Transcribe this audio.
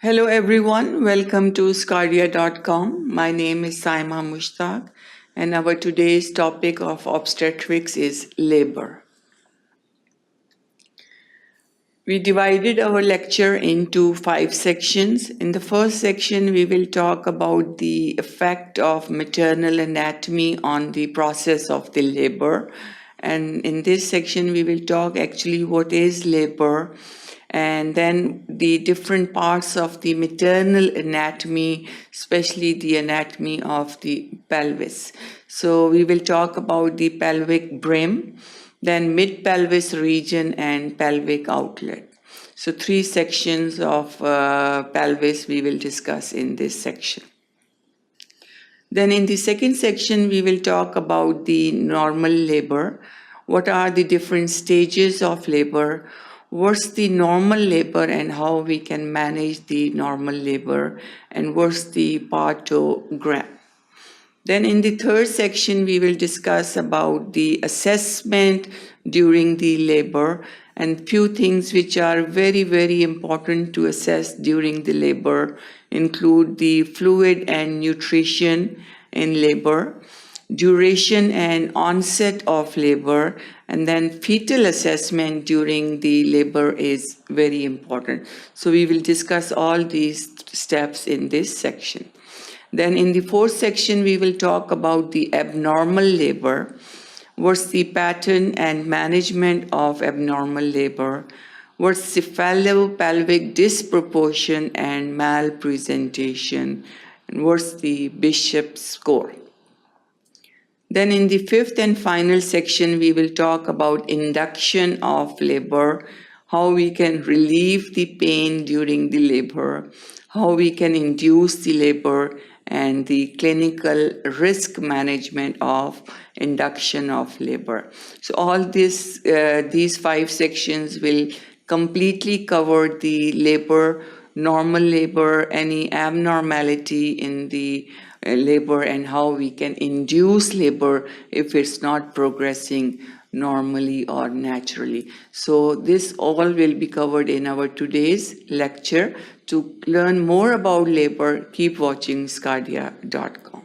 Hello everyone, welcome to sqadia.com. My name is Saima Mushtaq and our today's topic of obstetrics is labor. We divided our lecture into 5 sections. In the first section, we will talk about the effect of maternal anatomy on the process of the labor. And in this section, we will talk actually what is labor, and then the different parts of the maternal anatomy, especially the anatomy of the pelvis. So we will talk about the pelvic brim, then mid-pelvis region and pelvic outlet. So 3 sections of pelvis we will discuss in this section. Then in the second section, we will talk about the normal labor. What are the different stages of labor? What's the normal labor and how we can manage the normal labor? And what's the partogram? Then in the third section, we will discuss about the assessment during the labor and few things which are very, very important to assess during the labor include the fluid and nutrition in labor, duration and onset of labor, and then fetal assessment during the labor is very important. So we will discuss all these steps in this section. Then in the fourth section, we will talk about the abnormal labor. What's the pattern and management of abnormal labor? What's cephalopelvic disproportion and malpresentation? And what's the Bishop score? Then in the fifth and final section, we will talk about induction of labor, how we can relieve the pain during the labor, how we can induce the labor, and the clinical risk management of induction of labor. So all these 5 sections will completely cover the labor, normal labor, any abnormality in the labor, and how we can induce labor if it's not progressing normally or naturally. So this all will be covered in our today's lecture. To learn more about labor, keep watching sqadia.com.